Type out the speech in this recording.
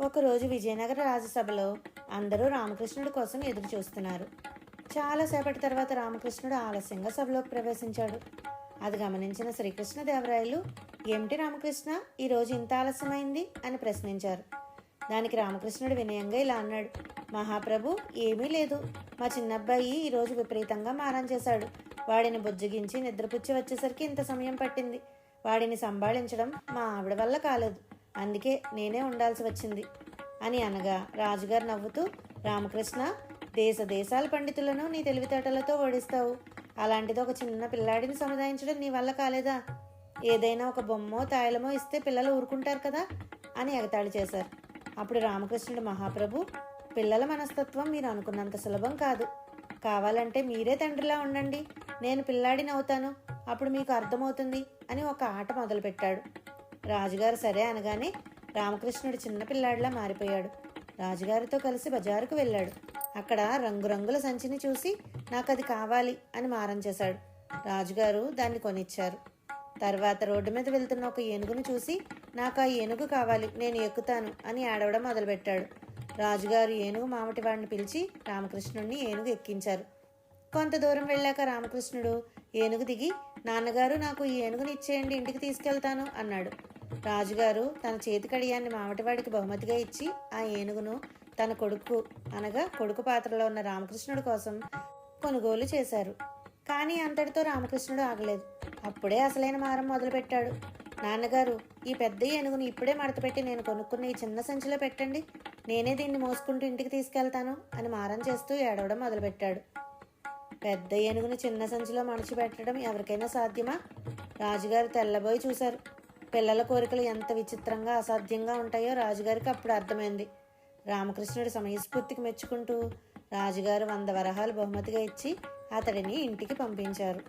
ఒకరోజు విజయనగర రాజసభలో అందరూ రామకృష్ణుడి కోసం ఎదురు చూస్తున్నారు. చాలాసేపటి తర్వాత రామకృష్ణుడు ఆలస్యంగా సభలోకి ప్రవేశించాడు. అది గమనించిన శ్రీకృష్ణదేవరాయలు, "ఏమిటి రామకృష్ణ, ఈరోజు ఇంత ఆలస్యమైంది?" అని ప్రశ్నించారు. దానికి రామకృష్ణుడు వినయంగా ఇలా అన్నాడు, "మహాప్రభు, ఏమీ లేదు. మా చిన్నబ్బాయి ఈరోజు విపరీతంగా మారం చేశాడు. వాడిని బుజ్జగించి నిద్రపుచ్చి వచ్చేసరికి ఇంత సమయం పట్టింది. వాడిని సంభాళించడం మా ఆవిడ వల్ల కాలేదు. అందుకే నేనే ఉండాల్సి వచ్చింది" అని అనగా రాజుగారు నవ్వుతూ, "రామకృష్ణ, దేశాల పండితులను నీ తెలివితేటలతో ఓడిస్తావు. అలాంటిది ఒక చిన్న పిల్లాడిని సముదాయించడం నీ వల్ల కాలేదా? ఏదైనా ఒక బొమ్మో తాయలమో ఇస్తే పిల్లలు ఊరుకుంటారు కదా" అని ఎగతాళి చేశారు. అప్పుడు రామకృష్ణుడు, "మహాప్రభు, పిల్లల మనస్తత్వం మీరు అనుకున్నంత సులభం కాదు. కావాలంటే మీరే తండ్రిలా ఉండండి. నేను పిల్లాడిని అవుతాను. అప్పుడు మీకు అర్థమవుతుంది" అని ఒక ఆట మొదలుపెట్టాడు. రాజుగారు సరే అనగానే రామకృష్ణుడు చిన్నపిల్లాడిలా మారిపోయాడు. రాజుగారితో కలిసి బజారుకు వెళ్ళాడు. అక్కడ రంగురంగుల సంచిని చూసి, "నాకు అది కావాలి" అని మారం చేశాడు. రాజుగారు దాన్ని కొనిచ్చారు. తర్వాత రోడ్డు మీద వెళ్తున్న ఒక ఏనుగును చూసి, "నాకు ఆ ఏనుగు కావాలి, నేను ఎక్కుతాను" అని ఏడవడం మొదలుపెట్టాడు. రాజుగారు ఏనుగు మావటివాడిని పిలిచి రామకృష్ణుడిని ఏనుగు ఎక్కించారు. కొంత దూరం వెళ్ళాక రామకృష్ణుడు ఏనుగు దిగి, "నాన్నగారు, నాకు ఈ ఏనుగుని ఇచ్చేయండి, ఇంటికి తీసుకెళ్తాను" అన్నాడు. రాజుగారు తన చేతి కడియాన్ని మావటివాడికి బహుమతిగా ఇచ్చి ఆ ఏనుగును తన కొడుకు పాత్రలో ఉన్న రామకృష్ణుడి కోసం కొనుగోలు చేశారు. కానీ అంతటితో రామకృష్ణుడు ఆగలేదు. అప్పుడే అసలైన మారం మొదలుపెట్టాడు. "నాన్నగారు, ఈ పెద్ద ఏనుగుని ఇప్పుడే మడతపెట్టి నేను కొనుక్కున్న ఈ చిన్న సంచిలో పెట్టండి. నేనే దీన్ని మోసుకుంటూ ఇంటికి తీసుకెళ్తాను" అని మారం చేస్తూ ఏడవడం మొదలుపెట్టాడు. పెద్ద ఏనుగుని చిన్న సంచిలో మడిచిపెట్టడం ఎవరికైనా సాధ్యమా? రాజుగారు తెల్లబోయి చూశారు. పిల్లల కోరికలు ఎంత విచిత్రంగా అసాధ్యంగా ఉంటాయో రాజుగారికి అప్పుడు అర్థమైంది. రామకృష్ణుడి సమయస్ఫూర్తికి మెచ్చుకుంటూ రాజుగారు 100 వరహాలు బహుమతిగా ఇచ్చి అతడిని ఇంటికి పంపించారు.